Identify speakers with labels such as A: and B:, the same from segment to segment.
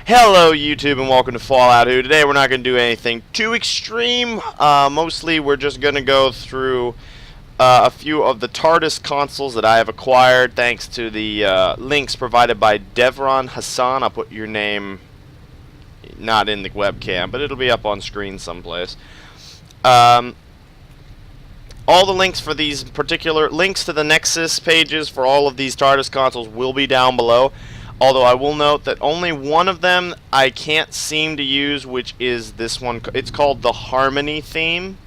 A: Hello YouTube and welcome to Fallout Who. Today we're not going to do anything too extreme. Mostly we're just going to go through a few of the Tardis consoles that I have acquired thanks to the links provided by Devron Hassan. I'll put your name not in the webcam, but it'll be up on screen someplace. All the links for these particular links to the Nexus pages for all of these Tardis consoles will be down below. Although I will note that only one of them I can't seem to use, which is this one. It's called the Harmony theme.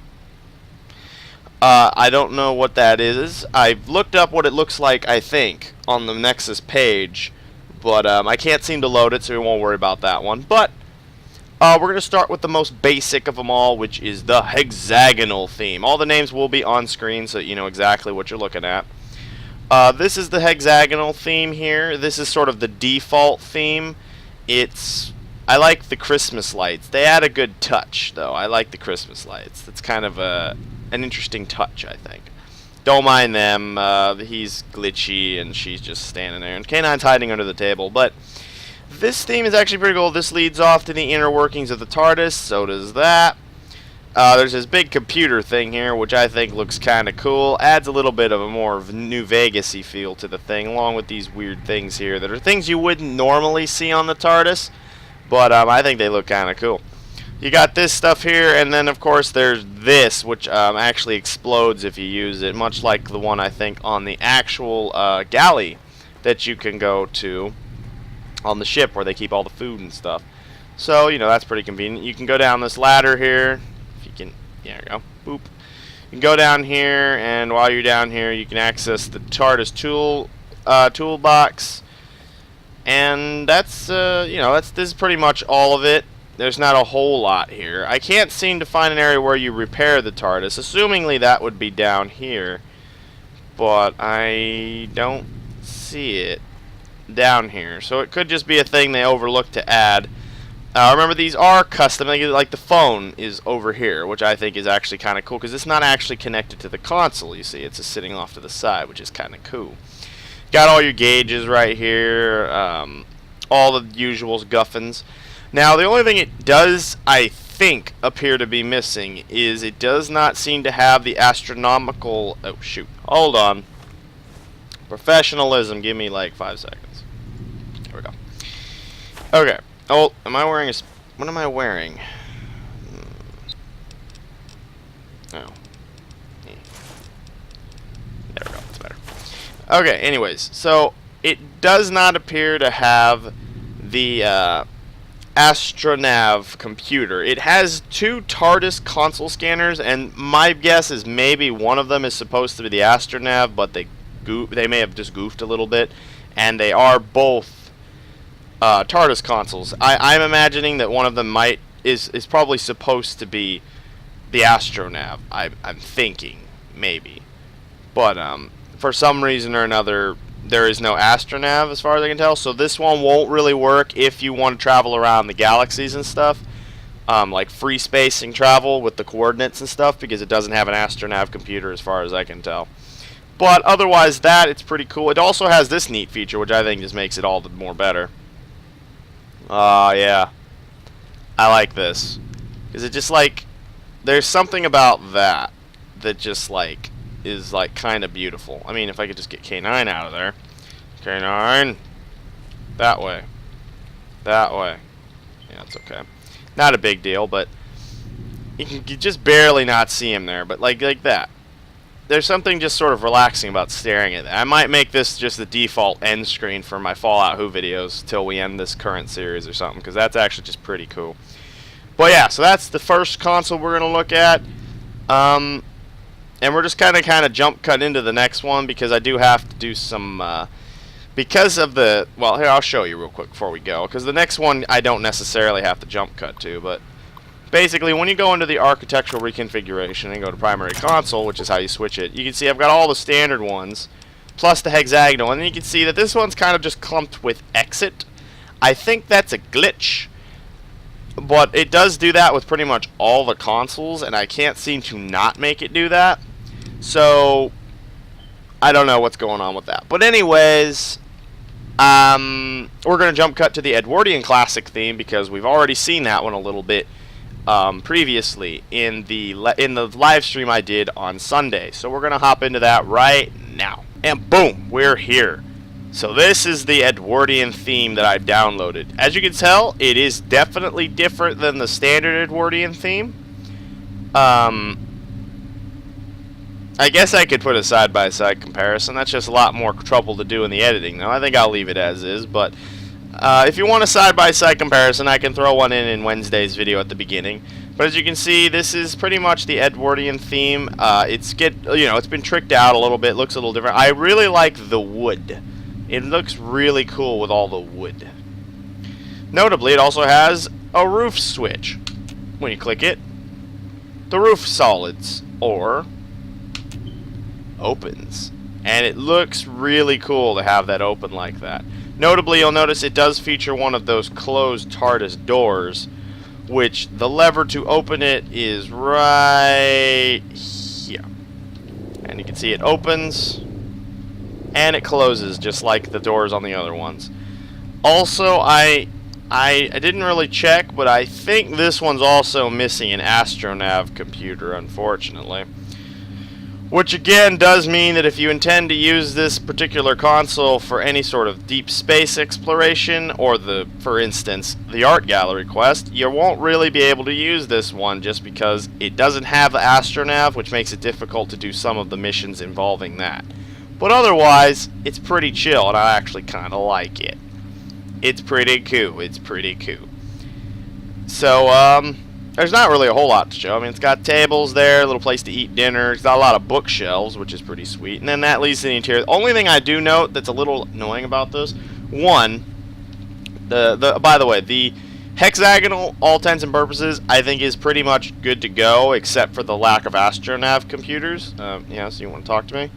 A: I don't know what that is. I've looked up what it looks like, I think, on the Nexus page. But I can't seem to load it, so we won't worry about that one. But we're going to start with the most basic of them all, which is the Hexagonal theme. All the names will be on screen, so you know exactly what you're looking at. This is the Hexagonal theme here. This is sort of the default theme. I like the Christmas lights. They add a good touch, though. I like the Christmas lights. That's kind of an interesting touch, I think. Don't mind them. He's glitchy, and she's just standing there. And K9's hiding under the table. But this theme is actually pretty cool. This leads off to the inner workings of the Tardis. So does that. There's this big computer thing here, which I think looks kind of cool. Adds a little bit of a more New Vegas-y feel to the thing, along with these weird things here that are things you wouldn't normally see on the Tardis, but I think they look kind of cool. You got this stuff here, and then of course there's this, which actually explodes if you use it, much like the one I think on the actual galley that you can go to on the ship where they keep all the food and stuff. So, you know, that's pretty convenient. You can go down this ladder here. There we go. Boop. You can go down here, and while you're down here, you can access the Tardis toolbox, and that's this is pretty much all of it. There's not a whole lot here. I can't seem to find an area where you repair the Tardis. Assumingly, that would be down here, but I don't see it down here. So it could just be a thing they overlooked to add. Remember, these are custom. Like the phone is over here, which I think is actually kind of cool because it's not actually connected to the console. You see, it's just sitting off to the side, which is kind of cool. Got all your gauges right here, all the usual guffins. Now, the only thing it does, I think, appear to be missing is it does not seem to have the astronomical. Oh shoot! Hold on. Professionalism. Give me like 5 seconds. There we go. Okay. Oh, am I wearing what am I wearing? Oh. There we go, it's better. Okay, anyways, so it does not appear to have the Astronav computer. It has 2 Tardis console scanners, and my guess is maybe one of them is supposed to be the Astronav, but they may have just goofed a little bit, and they are both Tardis consoles. I'm imagining that one of them is probably supposed to be the Astronav. I'm thinking maybe, but for some reason or another, there is no Astronav as far as I can tell. So this one won't really work if you want to travel around the galaxies and stuff, like free spacing travel with the coordinates and stuff, because it doesn't have an Astronav computer as far as I can tell. But otherwise, it's pretty cool. It also has this neat feature, which I think just makes it all the more better. Yeah. I like this. Because it just, like, there's something about that just, like, is, like, kind of beautiful. I mean, if I could just get K9 out of there. K9. That way. That way. Yeah, it's okay. Not a big deal, but you can just barely not see him there. But, like that. There's something just sort of relaxing about staring at that. I might make this just the default end screen for my Fallout Who videos till we end this current series or something, because that's actually just pretty cool. But yeah, so that's the first console we're going to look at. And we're just kind of jump cut into the next one, because I do have to do some, because of the, well, here, I'll show you real quick before we go, because the next one I don't necessarily have to jump cut to, but basically, when you go into the architectural reconfiguration and go to primary console, which is how you switch it, you can see I've got all the standard ones, plus the hexagonal, and then you can see that this one's kind of just clumped with exit. I think that's a glitch, but it does do that with pretty much all the consoles, and I can't seem to not make it do that. So, I don't know what's going on with that. But anyways, We're going to jump cut to the Edwardian classic theme because we've already seen that one a little bit previously in the live stream I did on Sunday. So we're going to hop into that right now. And boom, we're here. So this is the Edwardian theme that I downloaded. As you can tell, it is definitely different than the standard Edwardian theme. I guess I could put a side-by-side comparison. That's just a lot more trouble to do in the editing, though. I think I'll leave it as is, but if you want a side-by-side comparison, I can throw one in Wednesday's video at the beginning. But as you can see, this is pretty much the Edwardian theme. It's been tricked out a little bit. It looks a little different. I really like the wood. It looks really cool with all the wood. Notably, it also has a roof switch. When you click it, the roof solids, or opens. And it looks really cool to have that open like that. Notably, you'll notice it does feature one of those closed Tardis doors, which the lever to open it is right here. And you can see it opens and it closes just like the doors on the other ones. Also, I didn't really check, but I think this one's also missing an astronav computer, unfortunately. Which again does mean that if you intend to use this particular console for any sort of deep space exploration, or for instance, the art gallery quest, you won't really be able to use this one just because it doesn't have the astronav, which makes it difficult to do some of the missions involving that. But otherwise, it's pretty chill, and I actually kind of like it. It's pretty cool. It's pretty cool. So, there's not really a whole lot to show. I mean, it's got tables there, a little place to eat dinner. It's got a lot of bookshelves, which is pretty sweet. And then that leads to the interior. The only thing I do note that's a little annoying about this, one, by the way, the hexagonal, all intents and purposes, I think is pretty much good to go, except for the lack of astronav computers. Yeah, so you want to talk to me?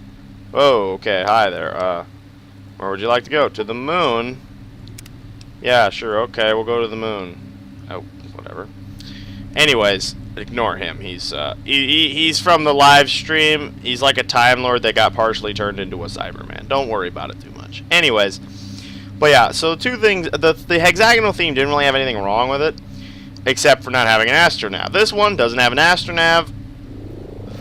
A: Oh, okay. Hi there. Where would you like to go? To the moon? Yeah, sure. Okay, we'll go to the moon. Oh, whatever. Anyways, ignore him. He's from the live stream. He's like a Time Lord that got partially turned into a Cyberman. Don't worry about it too much. Anyways, but yeah, so two things. The hexagonal theme didn't really have anything wrong with it, except for not having an astronav. This one doesn't have an astronav.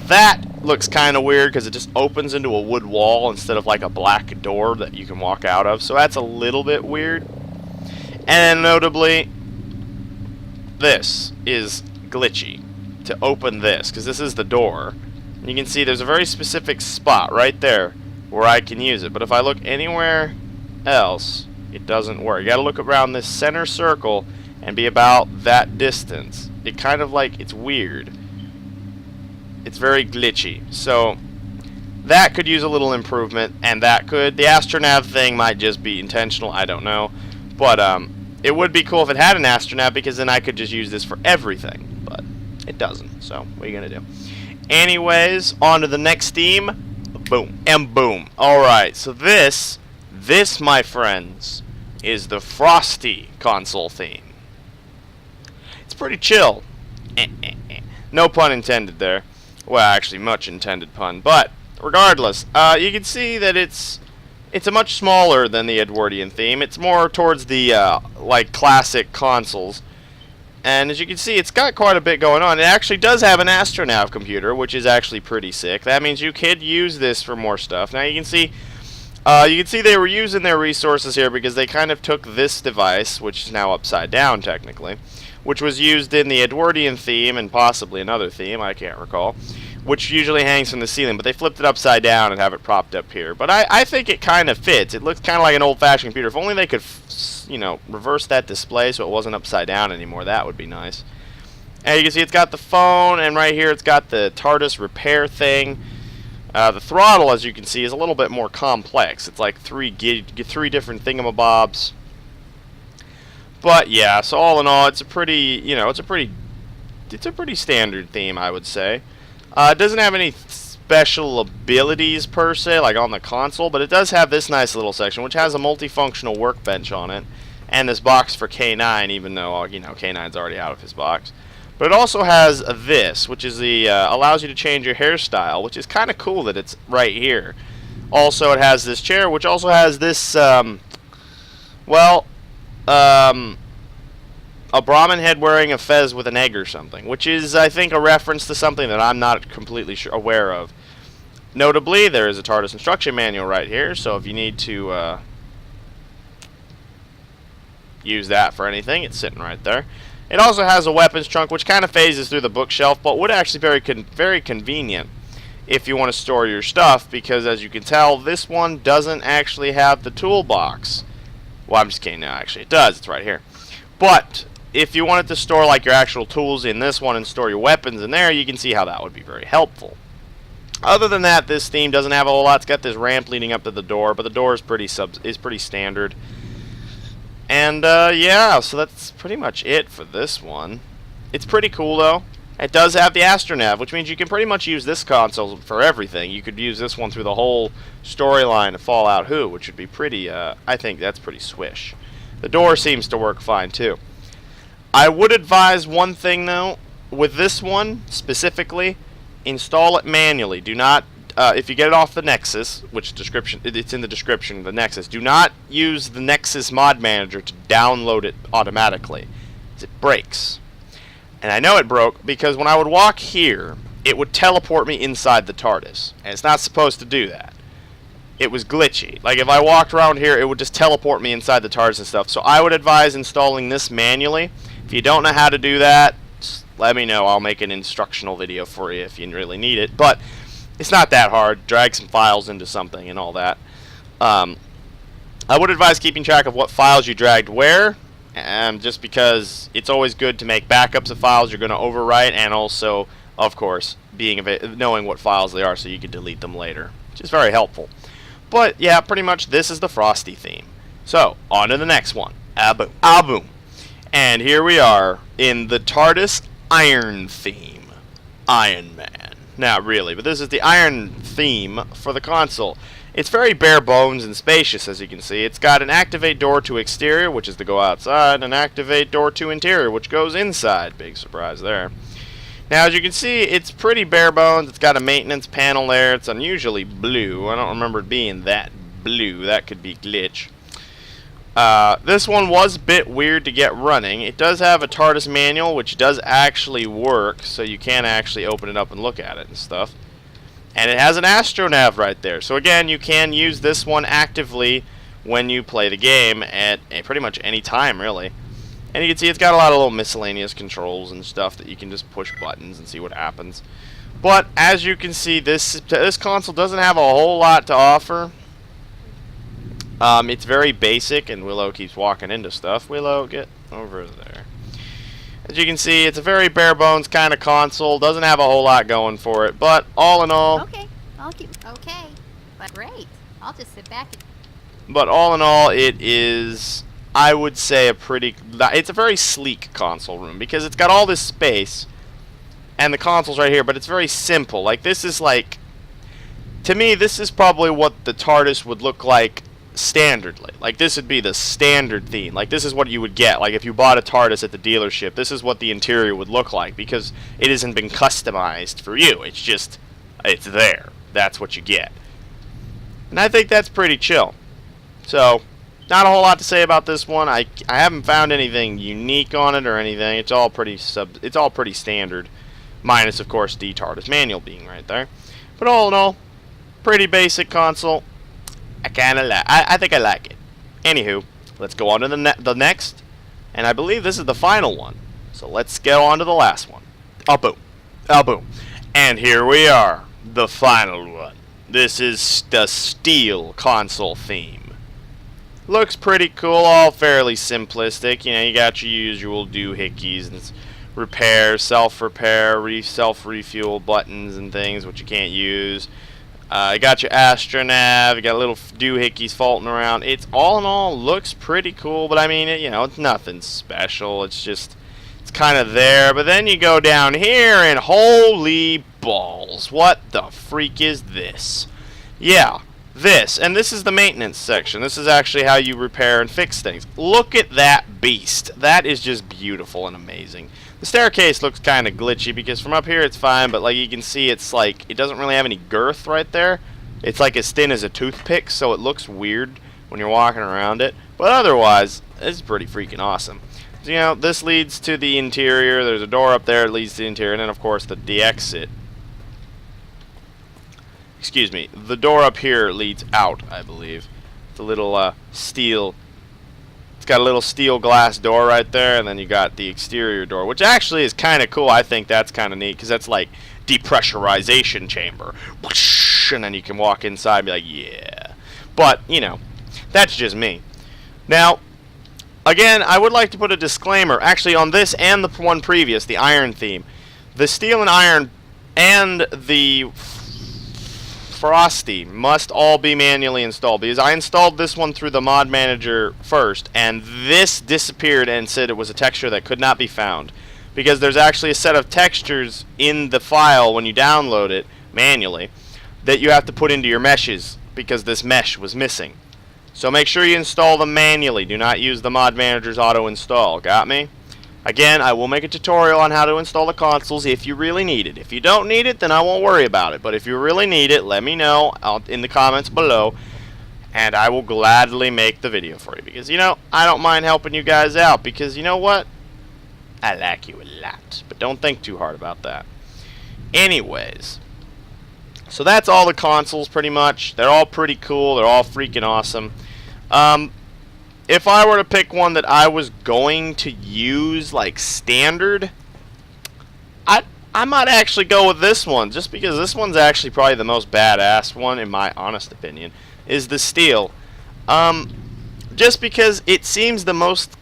A: That looks kind of weird because it just opens into a wood wall instead of like a black door that you can walk out of. So that's a little bit weird. And notably, this is glitchy to open this, because this is the door. You can see there's a very specific spot right there where I can use it, but if I look anywhere else, it doesn't work. You gotta look around this center circle and be about that distance. It kind of like, it's weird. It's very glitchy. So that could use a little improvement, and the astronav thing might just be intentional, I don't know. But it would be cool if it had an astronav, because then I could just use this for everything. But it doesn't, so what are you going to do? Anyways, on to the next theme. Boom. And boom. Alright, so this, my friends, is the Frosty console theme. It's pretty chill. No pun intended there. Well, actually, much intended pun. But, regardless, you can see that it's a much smaller than the Edwardian theme. It's more towards the, like, classic consoles. And as you can see, it's got quite a bit going on. It actually does have an astronav computer, which is actually pretty sick. That means you could use this for more stuff. Now, you can see they were using their resources here because they kind of took this device, which is now upside down, technically, which was used in the Edwardian theme and possibly another theme, I can't recall, which usually hangs from the ceiling, but they flipped it upside down and have it propped up here. But I think it kind of fits. It looks kind of like an old-fashioned computer. If only they could, reverse that display so it wasn't upside down anymore, that would be nice. And you can see it's got the phone, and right here it's got the Tardis repair thing. The throttle, as you can see, is a little bit more complex. It's like three different thingamabobs. But yeah, so all in all, it's a pretty standard theme, I would say. It doesn't have any special abilities per se, like on the console, but it does have this nice little section, which has a multifunctional workbench on it, and this box for K9, even though K9's already out of his box. But it also has this, which is allows you to change your hairstyle, which is kind of cool that it's right here. Also, it has this chair, which also has this Well, a Brahmin head wearing a fez with an egg or something, which is, I think, a reference to something that I'm not completely aware of. Notably, there is a Tardis instruction manual right here, so if you need to use that for anything, it's sitting right there. It also has a weapons trunk, which kind of phases through the bookshelf, but would actually be very convenient if you want to store your stuff, because as you can tell, this one doesn't actually have the toolbox. Well, I'm just kidding. No, actually, it does. It's right here. But if you wanted to store like your actual tools in this one and store your weapons in there, you can see how that would be very helpful. Other than that, this theme doesn't have a whole lot. It's got this ramp leading up to the door, but the door is pretty standard. And yeah, so that's pretty much it for this one. It's pretty cool though. It does have the astronav, which means you can pretty much use this console for everything. You could use this one through the whole storyline of Fallout Who, which would be pretty, I think that's pretty swish. The door seems to work fine too. I would advise one thing though, with this one specifically, install it manually. Do not, if you get it off the Nexus, which it's in the description of the Nexus, do not use the Nexus mod manager to download it automatically. It breaks. And I know it broke because when I would walk here, it would teleport me inside the TARDIS. And it's not supposed to do that. It was glitchy. Like if I walked around here, it would just teleport me inside the TARDIS and stuff. So I would advise installing this manually. If you don't know how to do that, just let me know. I'll make an instructional video for you if you really need it. But it's not that hard. Drag some files into something and all that. I would advise keeping track of what files you dragged where. Just because it's always good to make backups of files you're going to overwrite, and also, of course, knowing what files they are so you can delete them later, which is very helpful. But yeah, pretty much this is the Frosty theme. So, on to the next one. Boom. And here we are in the Tardis Iron theme. Iron Man. Not really, but this is the Iron theme for the console. It's very bare bones and spacious, as you can see. It's got an activate door to exterior, which is to go outside, and activate door to interior, which goes inside. Big surprise there. Now, as you can see, it's pretty bare bones. It's got a maintenance panel there. It's unusually blue. I don't remember it being that blue. That could be glitch. This one was a bit weird to get running. It does have a TARDIS manual, which does actually work, so you can actually open it up and look at it and stuff. And it has an astronav right there. So again, you can use this one actively when you play the game at pretty much any time, really. And you can see it's got a lot of little miscellaneous controls and stuff that you can just push buttons and see what happens. But as you can see, this console doesn't have a whole lot to offer. It's very basic, and Willow keeps walking into stuff. Willow, get over there. As you can see, it's a very bare bones kind of console. Doesn't have a whole lot going for it, but all in all,
B: okay, but great. I'll just sit back.
A: But all in all, it is, I would say, it's a very sleek console room because it's got all this space, and the console's right here. But it's very simple. Like this is like, to me, this is probably what the TARDIS would look like standardly. Like this would be the standard theme. Like this is what you would get. Like if you bought a TARDIS at the dealership, this is what the interior would look like because it hasn't been customized for you. It's just, it's there. That's what you get. And I think that's pretty chill. So, not a whole lot to say about this one. I haven't found anything unique on it or anything. It's all pretty standard, minus of course the TARDIS manual being right there. But all in all, pretty basic console. I think I like it. Anywho, let's go on to the next, and I believe this is the final one. So let's go on to the last one. Boom. And here we are, the final one. This is the Steel console theme. Looks pretty cool, all fairly simplistic. You know, you got your usual doohickeys and repair, self-repair, self-refuel buttons and things, which you can't use. You got your astronav, you got little doohickeys floating around. It's all in all looks pretty cool, but I mean, it's nothing special. It's just, it's kind of there. But then you go down here and holy balls, what the freak is this? Yeah, this. And this is the maintenance section. This is actually how you repair and fix things. Look at that beast. That is just beautiful and amazing. The staircase looks kind of glitchy because from up here it's fine, but like you can see it's like, it doesn't really have any girth right there. It's like as thin as a toothpick, so it looks weird. when you're walking around it. But otherwise, it's pretty freaking awesome. So, you know, this leads to the interior. There's a door up there that leads to the interior, and then of course the exit. Excuse me. The door up here leads out, I believe. The little steel. It's got a little steel glass door right there, and then you got the exterior door, which actually is kind of cool. I think that's kind of neat because that's like depressurization chamber. And then you can walk inside and be like, yeah. But, you know, that's just me. Now, again, I would like to put a disclaimer, actually, on this and the one previous, the iron theme. The steel and iron and the frosty must all be manually installed, because I installed this one through the mod manager first, and this disappeared and said it was a texture that could not be found, because there's actually a set of textures in the file when you download it manually that you have to put into your meshes, because this mesh was missing. So make sure you install them manually. Do not use the mod manager's auto install. Got me? Again, I will make a tutorial on how to install the consoles if you really need it. If you don't need it, then I won't worry about it. But if you really need it, let me know in the comments below, and I will gladly make the video for you. Because, you know, I don't mind helping you guys out, because, you know what? I like you a lot. But don't think too hard about that. Anyways, so that's all the consoles pretty much. They're all pretty cool. They're all freaking awesome. If I were to pick one that I was going to use like standard, I might actually go with this one, just because this one's actually probably the most badass one, in my honest opinion, is the steel. Just because it seems the most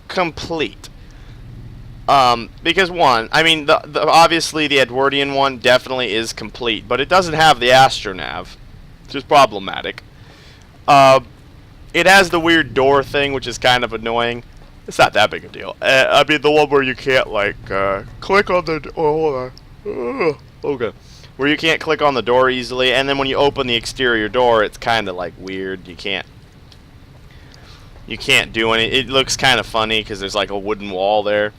A: complete. Because one, I mean, obviously the Edwardian one definitely is complete, but it doesn't have the astronav, which is problematic. It has the weird door thing, which is kind of annoying. It's not that big a deal. I mean, the one where you can't, like, click on the... Oh, hold on. Okay. Where you can't click on the door easily, and then when you open the exterior door, it's kind of, like, weird. You can't do any... It looks kind of funny, because there's, like, a wooden wall there.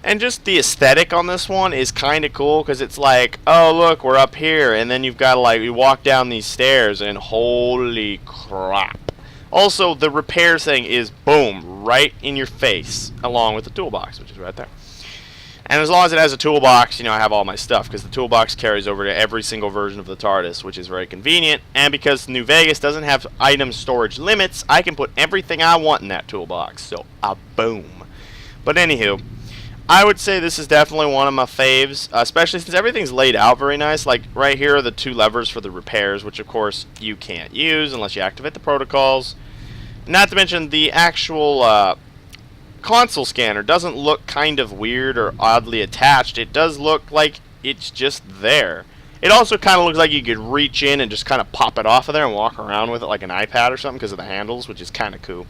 A: And just the aesthetic on this one is kind of cool, because it's like, oh, look, we're up here, and then you've got to, like, you walk down these stairs, and holy crap. Also, the repair thing is, boom, right in your face, along with the toolbox, which is right there. And as long as it has a toolbox, you know, I have all my stuff, because the toolbox carries over to every single version of the Tardis, which is very convenient. And because New Vegas doesn't have item storage limits, I can put everything I want in that toolbox. So, boom. But anywho, I would say this is definitely one of my faves, especially since everything's laid out very nice. Like, right here are the two levers for the repairs, which, of course, you can't use unless you activate the protocols. Not to mention, the actual console scanner doesn't look kind of weird or oddly attached. It does look like it's just there. It also kind of looks like you could reach in and just kind of pop it off of there and walk around with it like an iPad or something because of the handles, which is kind of cool.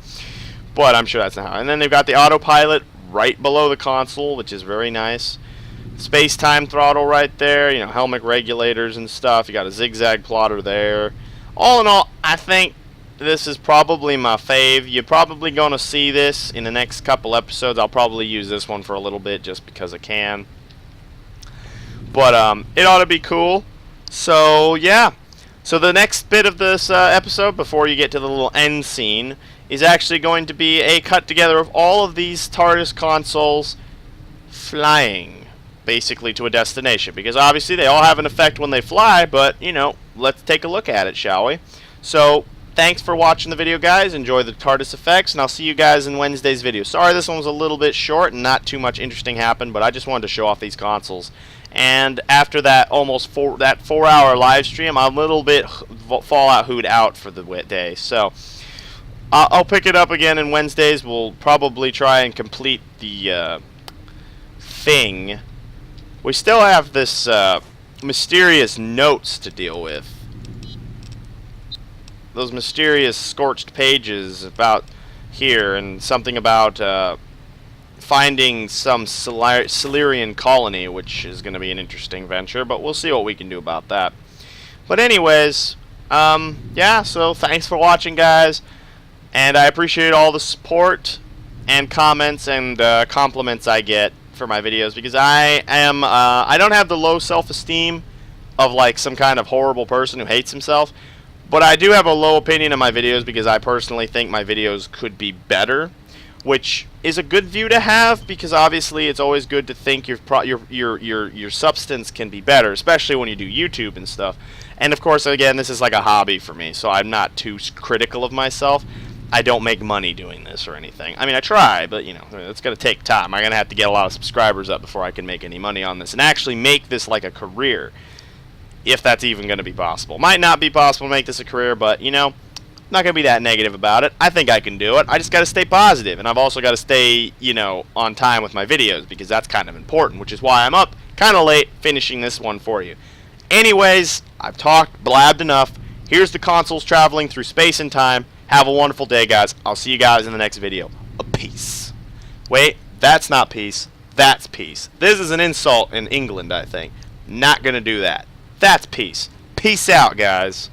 A: But I'm sure that's not how. And then they've got the autopilot right below the console, which is very nice. Space-time throttle right there. You know, helmet regulators and stuff. You got a zigzag plotter there. All in all, I think this is probably my fave. You're probably going to see this in the next couple episodes. I'll probably use this one for a little bit just because I can. But it ought to be cool. So, yeah. So the next bit of this episode, before you get to the little end scene, is actually going to be a cut together of all of these TARDIS consoles flying, basically, to a destination. Because obviously they all have an effect when they fly, but, you know, let's take a look at it, shall we? So, thanks for watching the video, guys. Enjoy the TARDIS effects, and I'll see you guys in Wednesday's video. Sorry this one was a little bit short and not too much interesting happened, but I just wanted to show off these consoles. And after that almost 4-hour live stream, I'm a little bit Fallout hooed out for the day. So I'll pick it up again in Wednesdays. We'll probably try and complete the thing. We still have this mysterious notes to deal with. Those mysterious scorched pages about here, and something about finding some Silurian colony, which is going to be an interesting venture, but we'll see what we can do about that. But anyways, yeah, so thanks for watching, guys, and I appreciate all the support and comments and compliments I get for my videos, because I don't have the low self-esteem of like some kind of horrible person who hates himself. But I do have a low opinion of my videos because I personally think my videos could be better, which is a good view to have because obviously it's always good to think your substance can be better, especially when you do YouTube and stuff. And of course, again, this is like a hobby for me, so I'm not too critical of myself. I don't make money doing this or anything. I mean, I try, but you know, it's going to take time. I'm going to have to get a lot of subscribers up before I can make any money on this and actually make this like a career. If that's even going to be possible. Might not be possible to make this a career, but, you know, I'm not going to be that negative about it. I think I can do it. I just got to stay positive, and I've also got to stay, you know, on time with my videos, because that's kind of important, which is why I'm up kind of late finishing this one for you. Anyways, I've blabbed enough. Here's the consoles traveling through space and time. Have a wonderful day, guys. I'll see you guys in the next video. Peace. Wait, that's not peace. That's peace. This is an insult in England, I think. Not going to do that. That's peace. Peace out, guys.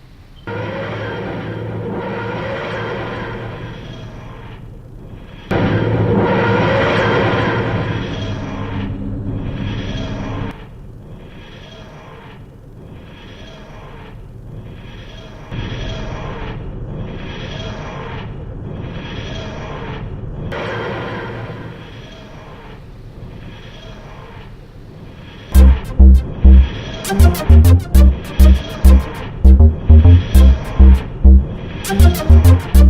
C: Thank you.